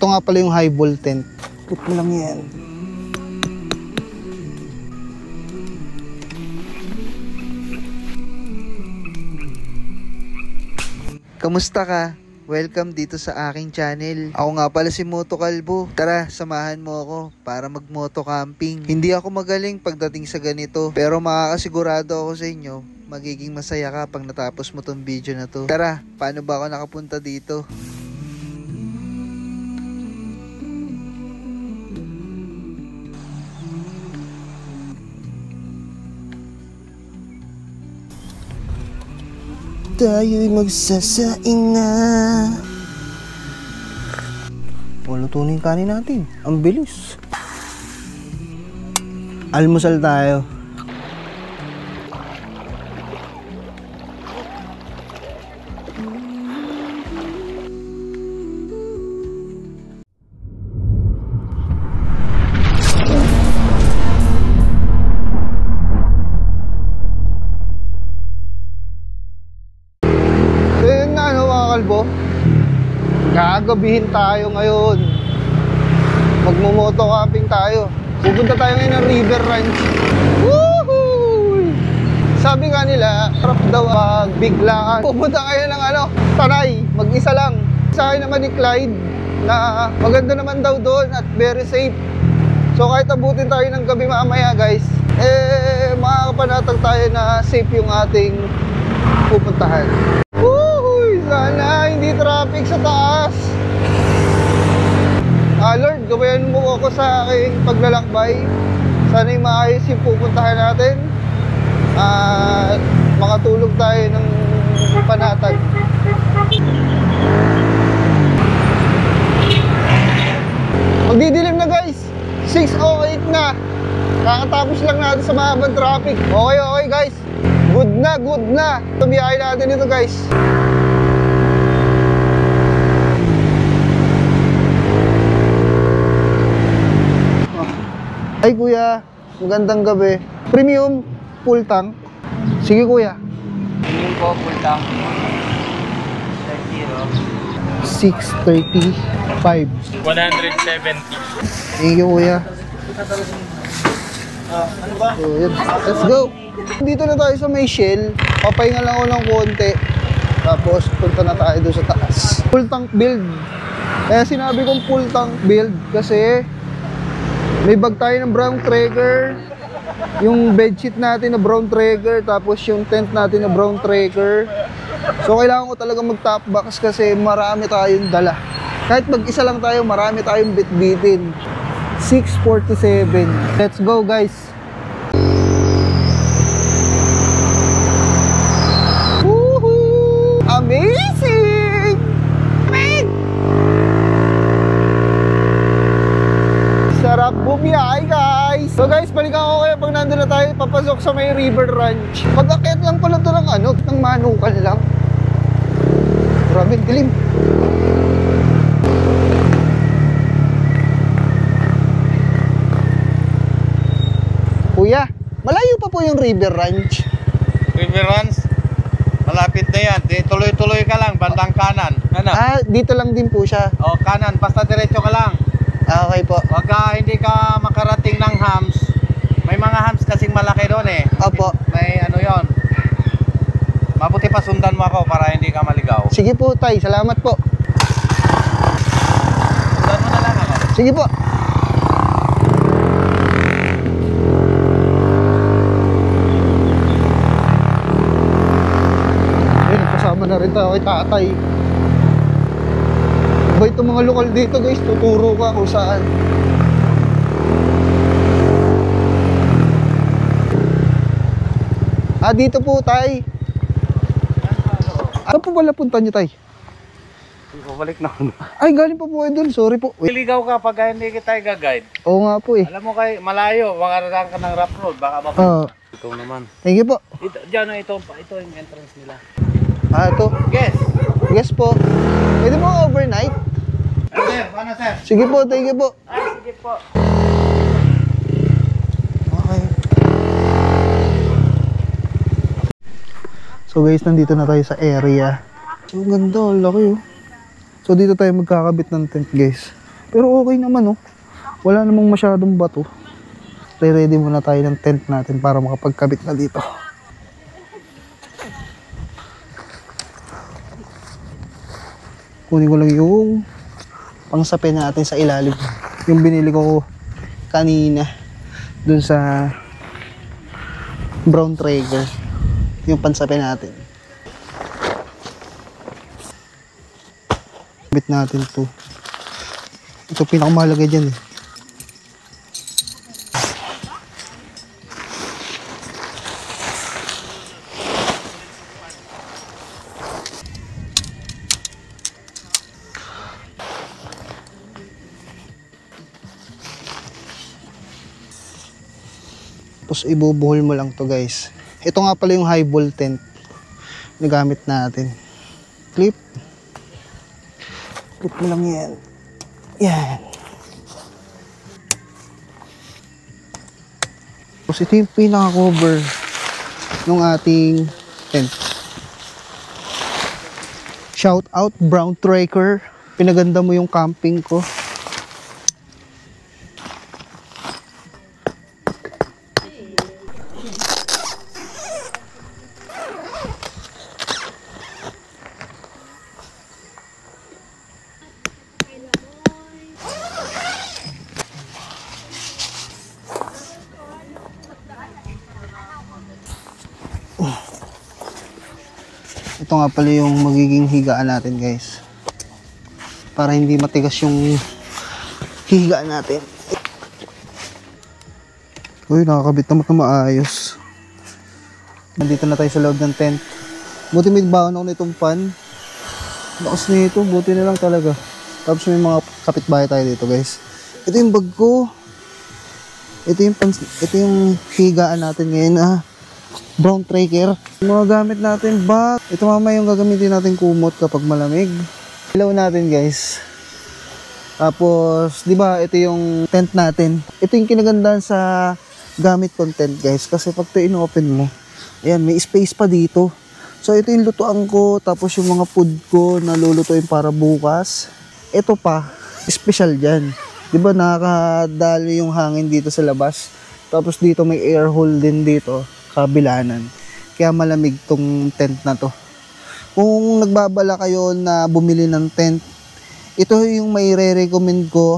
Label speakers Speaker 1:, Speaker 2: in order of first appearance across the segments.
Speaker 1: Ito nga pala yung high ball tent. Put mo lang yan. Kamusta ka? Welcome dito sa aking channel. Ako nga pala si Moto Kalbo. Tara, samahan mo ako para mag-moto camping. Hindi ako magaling pagdating sa ganito, pero makakasigurado ako sa inyo, magiging masaya ka pag natapos mo tong video na to. Tara, paano ba ako nakapunta dito? Tayo'y magsasaing na. Lutunin kanin natin. Ang bilis. Almusal tayo. Gagabihin tayo ngayon. Magmumoto camping tayo. Pupunta tayo ngayon ng River Ranch. Woohoo! Sabi nga nila, sarap daw biglaan. Pupunta kayo ng Tanay, mag-isa lang. Sa akin naman ni Clyde na maganda naman daw doon at very safe. So kahit abutin tayo ng gabi mamaya guys, makakapanatag tayo na safe yung ating pupuntahan. Sana hindi traffic sa taas. Lord, gabayan mo ako sa aking paglalakbay. Sana'y maayos yung pupuntahan natin. Makatulog tayo ng panatag. Magdidilim na guys. 6:08 na. Kakatapos lang natin sa mahabang traffic. Okay guys. Good na. Tumiyahin natin ito guys. Ay kuya, magandang gabi. Premium, full tank. Sige kuya.
Speaker 2: Premium po, full tank.
Speaker 1: 635.
Speaker 2: 170.
Speaker 1: Thank you kuya.
Speaker 2: Ano ba?
Speaker 1: So, yun. Let's go. Dito na tayo sa may shell. Papahinga lang ako ng konti. Tapos punta na tayo doon sa taas. Full tank build. Kaya sinabi kong full tank build kasi may bag tayo ng brown tracker, yung bedsheet natin na brown tracker, tapos yung tent natin na brown tracker. So kailangan ko talaga mag-top box kasi marami tayong dala. Kahit mag-isa lang tayo, marami tayong bitbitin. 647. Let's go guys. Woohoo! Amazing! Sarap bumiyahe guys. So guys, balikan ko kayo pag nandun na tayo papasok sa may River Ranch. Pag-akyat lang pala ito ng manukan lang. Grabe dilim. Kuya, malayo pa po yung River Ranch.
Speaker 2: River Ranch? Malapit na yan. Tuloy-tuloy ka lang, bandang kanan. Ano?
Speaker 1: Dito lang din po siya.
Speaker 2: O, kanan. Basta diretso ka lang.
Speaker 1: Okay po.
Speaker 2: Wag hindi ka makarating ng hams. May mga hams kasing malaki doon eh.
Speaker 1: Opo.
Speaker 2: May yon. Mabuti pa sundan mo ako para hindi ka maligaw.
Speaker 1: Sige po tay, salamat po.
Speaker 2: Sundan mo na lang ako.
Speaker 1: Sige po. Ayun, kasama na rin tayo kay tatay. Ba itong mga lokal dito guys, tuturo ka kung saan. Dito po tay. Saan po pala punta nyo tay?
Speaker 2: Pabalik na ako.
Speaker 1: Ay, galing pa po kayo dun, sorry po.
Speaker 2: Iligaw ka pag hindi kita i-guide.
Speaker 1: Oo nga po eh.
Speaker 2: Alam mo kay malayo, makararang ka ng rough road, baka ito naman.
Speaker 1: Thank you po.
Speaker 2: Diyan ito yung entrance nila.
Speaker 1: Ito.
Speaker 2: Yes.
Speaker 1: Yes po. Pwede mo overnight?
Speaker 2: Sir, paano sir?
Speaker 1: Sige po, thank you po.
Speaker 2: Sige po.
Speaker 1: Okay. So guys, nandito na tayo sa area. So ganda, ang laki oh. So dito tayo magkakabit ng tent guys. Pero okay naman, oh. Wala namang masyadong bato. Ready muna tayo ng tent natin para makapagkabit na dito. Kunin ko lang yung pangsapin natin sa ilalim. Yung binili ko kanina dun sa Brown Traeger. Yung pansapin natin. Bit natin to. Ito pinakamahalaga dyan eh. Tapos ibubuhol mo lang to guys. Ito nga pala yung high ball tent na gamit natin. Clip. Clip mo lang yan. Yan. Tapos ito yung pinaka-cover ng ating tent. Shout out Brown Traeger. Pinaganda mo yung camping ko. Ito nga pala yung magiging higaan natin guys. Para hindi matigas yung higaan natin. Uy, nakakabit naman na maayos. Nandito na tayo sa loob ng tent. Buti may baon ako nitong pan. Lakas nito, buti na lang talaga. Tapos may mga kapitbahay tayo dito guys. Ito yung bag ko. Ito yung higaan natin ngayon Brown Traeger. Mga gamit natin bag. Ito mamaya yung gagamitin natin kumot kapag malamig. Ilaw natin guys. Tapos, di ba ito yung tent natin. Ito yung kinagandahan sa gamit kong tent guys. Kasi pag ito in-open mo, ayan, may space pa dito. So ito yung lutuan ko. Tapos yung mga food ko na lulutuin para bukas. Ito pa, special dyan. Di ba nakakadali yung hangin dito sa labas. Tapos dito may air hole din dito. Kabilanan. Kaya malamig tong tent na to. Kung nagbabala kayo na bumili ng tent, ito yung may re-recommend ko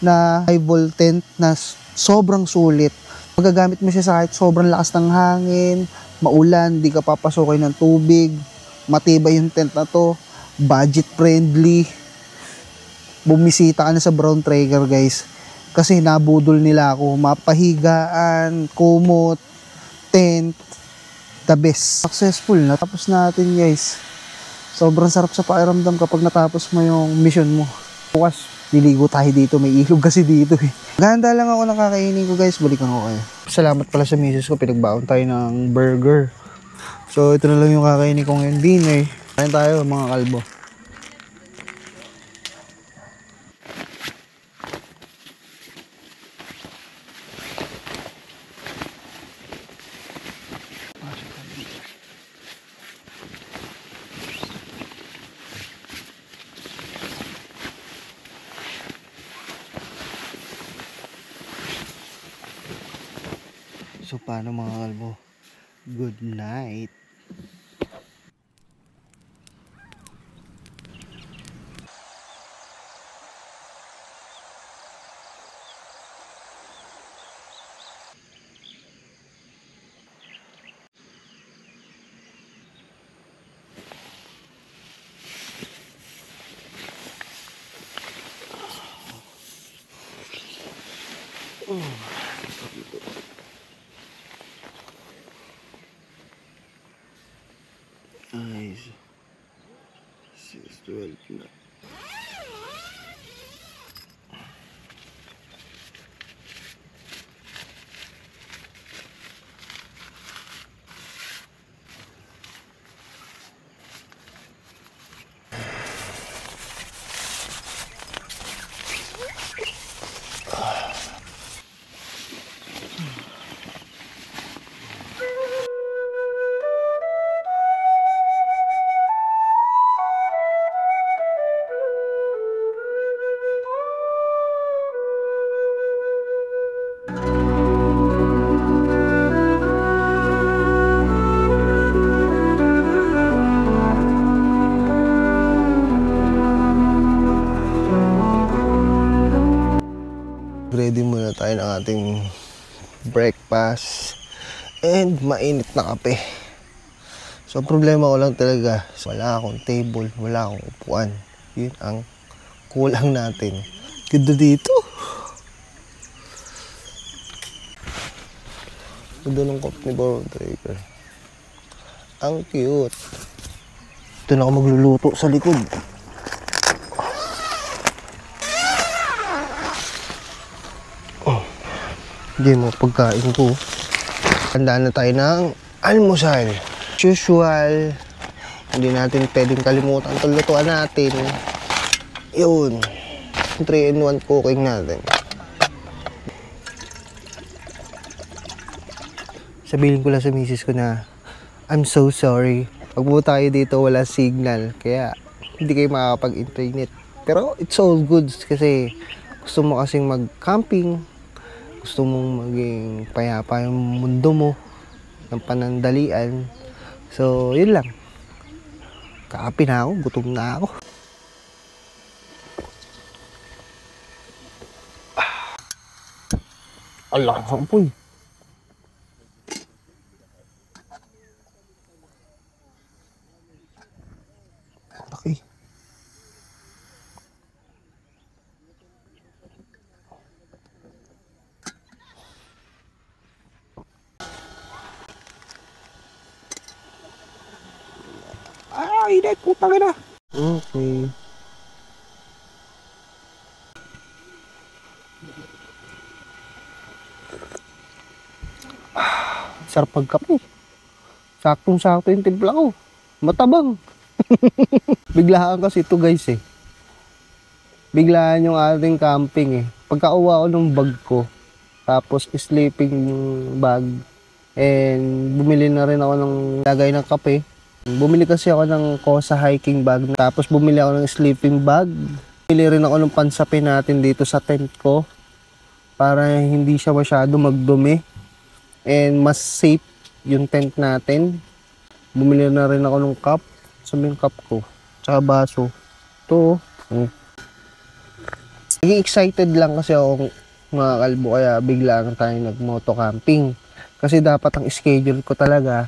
Speaker 1: na high vol tent na sobrang sulit. Magagamit mo siya sa kahit sobrang lakas ng hangin, maulan, di ka papasukin ng tubig, matibay yung tent na to, budget friendly. Bumisita ka na sa Brown Traeger guys. Kasi nabudol nila ako, mapahigaan, kumot, tent, the best. Successful, natapos natin guys. Sobrang sarap sa pakiramdam kapag natapos mo yung mission mo. Bukas, liligo tayo dito, may ilog kasi dito eh. Ganda lang ako ng kakainin ko guys, balikan ko kayo. Salamat pala sa misis ko, pinagbaon tayo ng burger. So ito na lang yung kakainin ko ngayon, dinner. Kain tayo mga kalbo. So paano mga kalbo? Good night. Ay, 6:12 na. breakfast, and mainit na kape. So, ang problema ko lang talaga, wala akong table, wala akong upuan. Yun ang kulang natin. Ganda dito. Ganda ng cup ni Baron Draper. Ang cute. Ito na ako magluluto sa likod. Hindi mo pagkain ko. Handaan na tayo ng almusal. As usual, hindi natin pwedeng kalimutan itong lutuan natin. Yun. 3-in-1 cooking natin. Sabihin ko lang sa misis ko na I'm so sorry. Pag pumunta kayo dito, wala signal. Kaya hindi kayo makakapag-internet. Pero it's all good kasi gusto mo kasing mag-camping. Gusto mong maging payapa yung mundo mo ng panandalian. So, yun lang. Kakapi na ako, gutom na ako. Allah, sampoy. Okay. Init, putang ina. Okay. Sarap pagkape. Saktong-sakto yung timpla ko. Matabang. Biglaan kasi ito guys eh. Biglaan yung ating camping eh. Pagkauwa ko ng bag ko, tapos sleeping bag, and bumili na rin ako ng lagay ng kape. Bumili kasi ako ng Kosa hiking bag, tapos bumili ako ng sleeping bag. Bumili rin ako ng pansapin natin dito sa tent ko para hindi siya masyado magdumi and mas safe yung tent natin. Bumili na rin ako ng cup, sabi yung cup ko, tsaka baso. Ito, naging excited lang kasi ako mga kalbo, kaya biglaan tayo nag-moto camping. Kasi dapat ang schedule ko talaga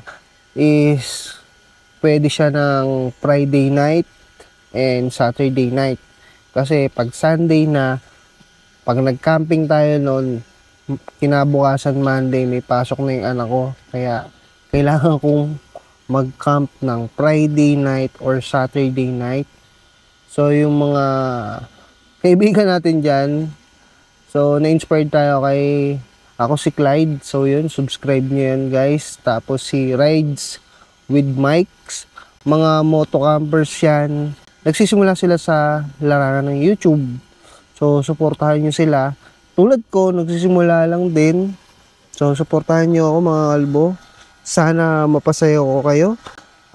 Speaker 1: is pwede siya ng Friday night and Saturday night. Kasi pag Sunday na, pag nag-camping tayo noon, kinabukasan Monday, may pasok na yung anak ko. Kaya kailangan kong mag-camp ng Friday night or Saturday night. So yung mga kaibigan natin dyan, so na-inspired tayo kay, ako si Clyde. So yun, subscribe nyo yan guys. Tapos si Rides with Mikes, mga motocampers yan. Nagsisimula sila sa larangan ng YouTube. So, suportahan nyo sila. Tulad ko, nagsisimula lang din. So, suportahan nyo ako mga kalbo. Sana mapasaya ko kayo.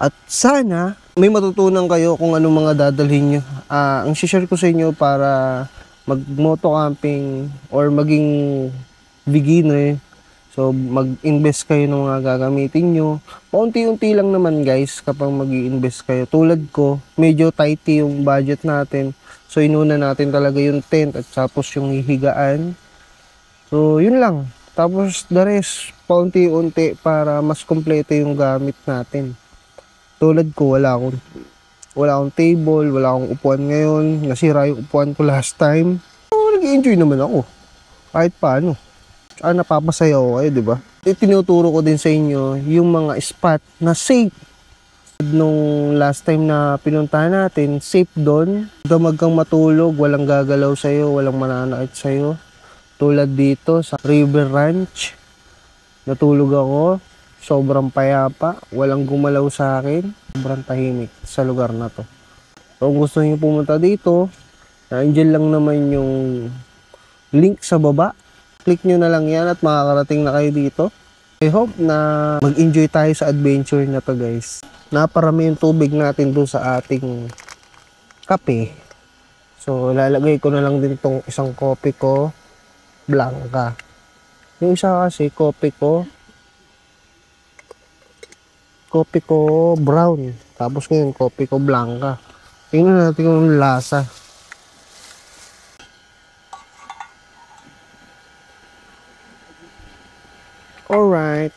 Speaker 1: At sana may matutunan kayo kung anong mga dadalhin nyo. Ang share ko sa inyo para mag-motocamping or maging beginner. So, mag-invest kayo ng mga gagamitin nyo. Paunti-unti lang naman guys kapag mag-i-invest kayo. Tulad ko, medyo tighty yung budget natin. So, inuna natin talaga yung tent at tapos yung hihigaan. So, yun lang. Tapos, the rest, paunti-unti para mas kompleto yung gamit natin. Tulad ko, wala akong table, wala akong upuan ngayon. Nasira yung upuan ko last time. So, nag-enjoy naman ako. Kahit paano. Napapasaya ko kayo, di ba? Tinuturo ko din sa inyo yung mga spot na safe. Nung last time na pinuntahan natin, safe doon. Gamag kang matulog, walang gagalaw sa'yo, walang mananakit sa'yo. Tulad dito sa River Ranch, natulog ako, sobrang payapa, walang gumalaw sa akin. Sobrang tahimik sa lugar na to. So kung gusto niyo pumunta dito, nandiyan lang naman yung link sa baba. Click nyo na lang yan at makakarating na kayo dito. I hope na mag-enjoy tayo sa adventure na to guys. Naparami yung tubig natin doon sa ating kape. So lalagay ko na lang din tong isang kopi ko blanca. Yung isa kasi kopi ko brown. Tapos ngayon kopi ko blanca. Tingnan natin kung lasa. Alright.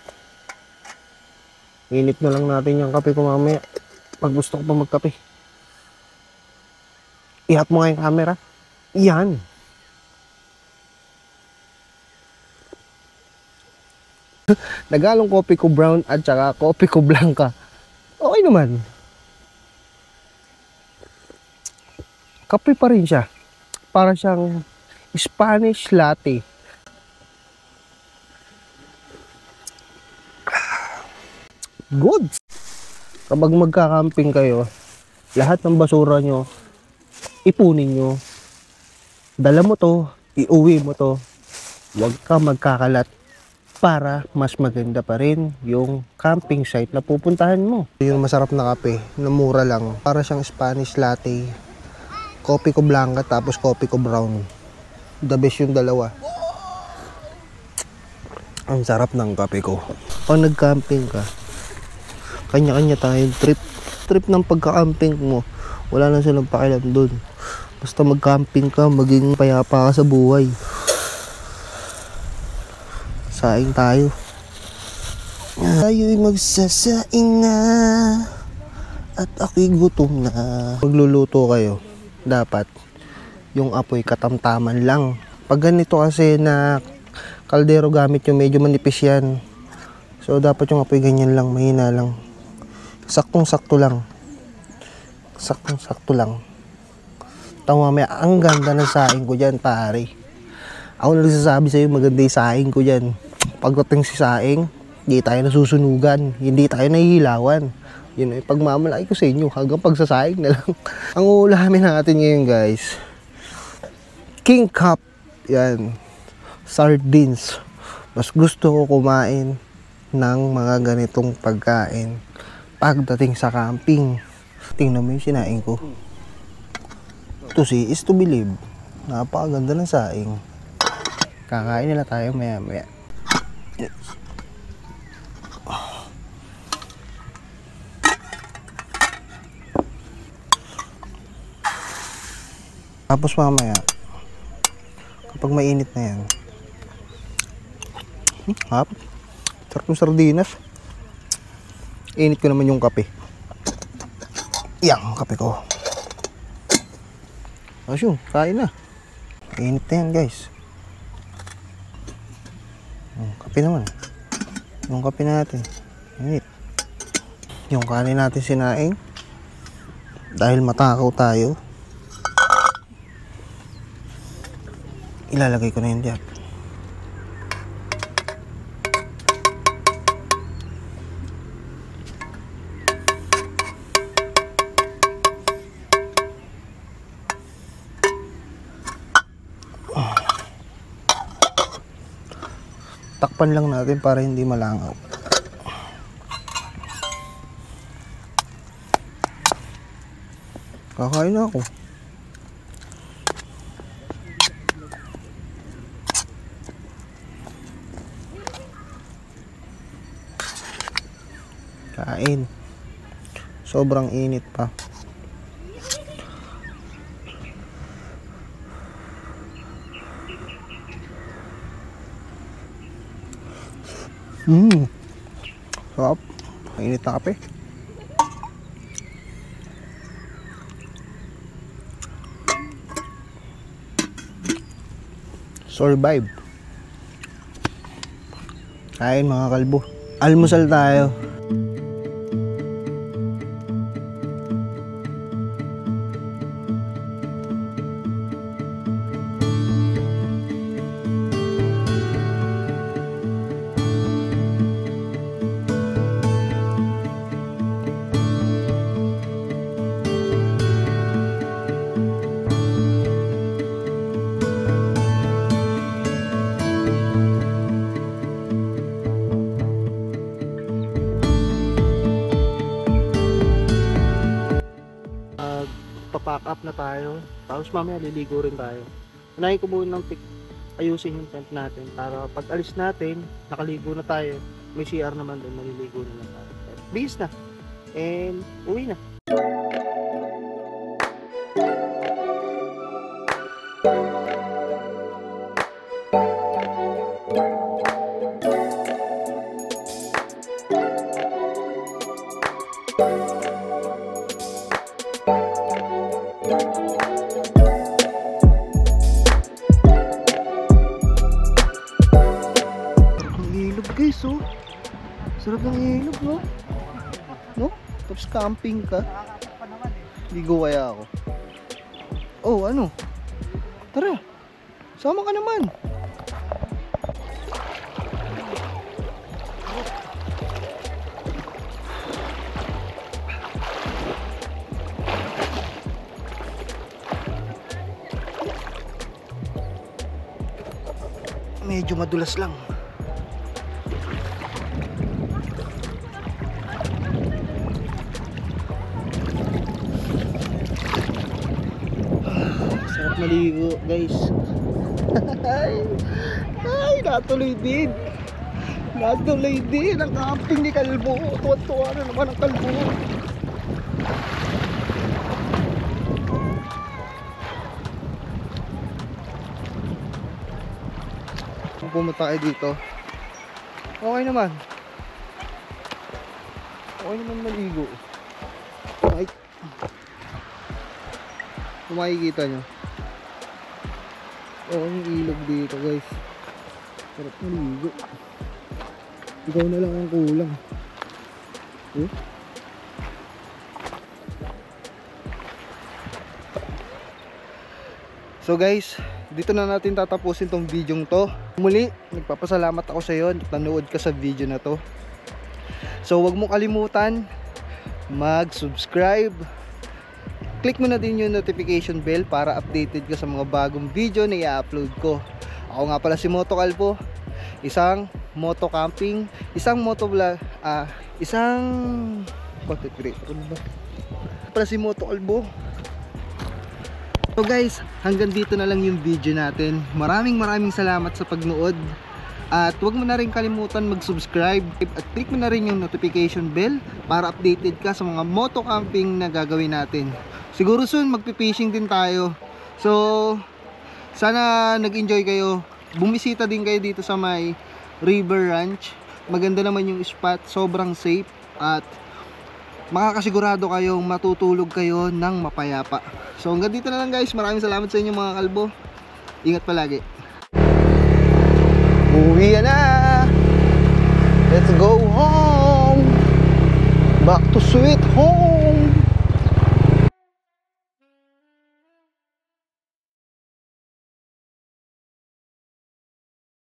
Speaker 1: Init na lang natin yung kape ko mamaya. Pag gusto ko pa magkape. Ihat mo nga yung camera. Yan. Nagalong kopi ko brown at saka kopi ko blanca. Okay naman. Kape pa rin siya. Para siyang Spanish latte. Good. Kapag magka-camping kayo, lahat ng basura nyo, ipunin nyo. Dala mo to, iuwi mo to. Huwag ka magkakalat para mas maganda pa rin yung camping site na pupuntahan mo. Yung masarap na kape, na mura lang. Para siyang Spanish latte. Kopi ko blanca tapos kopi ko brown. The best yung dalawa. Ang sarap ng kape ko. Pag nag-camping ka, kanya-kanya tayong trip ng pagka-camping mo. Wala na silang pakialam doon. Basta mag-camping ka, maging payapa ka sa buhay. Saing tayo. Tayo'y magsasaing na at ako'y gutom na. Magluluto kayo, dapat yung apoy katamtaman lang. Pag ganito kasi na kaldero gamit yung medyo manipis yan. So dapat yung apoy ganyan lang, mahina lang. Saktong-sakto lang. Saktong-sakto lang. Tawa mamaya, ang ganda ng saing ko dyan, pare. Ako na nagsasabi sa'yo, maganda yung saing ko dyan. Pagdating si saing, hindi tayo nasusunugan. Hindi tayo nahihilawan. Yun ay pagmamalaki ko sa inyo. Hanggang pagsasaing na lang. Ang uulamin natin ngayon, guys. King Cup. Yan. Sardines. Mas gusto ko kumain ng mga ganitong pagkain pagdating sa camping. Tingnan mo yung sinaing ko. To see is to believe. Napakaganda ng saing. Kakain nila tayo maya maya. Yes. Tapos mamaya, kapag mainit na yan, hap, sarap ng sardinas. Init ko naman yung kape. Yang kape ko. Ayun, kain na. Init na yan, guys. Kape naman. Yung kape natin. Init. Yung kanin natin sinaing. Dahil matakaw tayo, ilalagay ko na yun dyan. Takpan lang natin para hindi malangaw. Kakain na ako. Kain. Sobrang init pa. Sarap. Mainit na kape. Survive. Kain mga kalbo. Almusal tayo. Pack up na tayo. Tapos mamaya liligo rin tayo. Unahin ko muna ng ayusin yung tent natin para pag alis natin, nakaligo na tayo. May CR naman doon, maliligo na lang tayo. Bihis na. And uwi na. guys, oh. Sarap ng ilog, no? No? Tapos camping ka. Ligo kaya ako. Oh, ano? Tara. Sama ka naman. Medyo madulas lang. Sarap maligo, guys. Ay, natuloy din. Natuloy din ang camping ni Kalbo. Tuwa-tuwa na naman ang Kalbo. Kung pumunta kayo dito, okay naman. Okay naman maligo. Ay, kung makikita nyo, okay yung ilog dito, guys. Sarap maligo. Ikaw na lang ang kulang. Eh? So guys, dito na natin tatapusin tong video to. Muli, nagpapasalamat ako sa iyo at nanood ka sa video na to. So wag mo kalimutan mag-subscribe. Click mo na din yung notification bell para updated ka sa mga bagong video na i-upload ko. Ako nga pala si Moto Kalbo, isang moto camping, isang moto vlog, isang content creator ba? Pala si Moto Kalbo. So guys, hanggang dito na lang yung video natin. Maraming salamat sa pagnood. At huwag mo na rin kalimutan mag-subscribe at click mo na rin yung notification bell para updated ka sa mga moto camping na gagawin natin. Siguro soon magpi-fishing din tayo. So sana nag-enjoy kayo. Bumisita din kayo dito sa may River Ranch. Maganda naman yung spot, sobrang safe at makakasigurado kayong matutulog kayo ng mapayapa. So hanggang dito na lang guys. Maraming salamat sa inyo mga kalbo. Ingat palagi. Uwi na. Let's go home. Back to sweet home.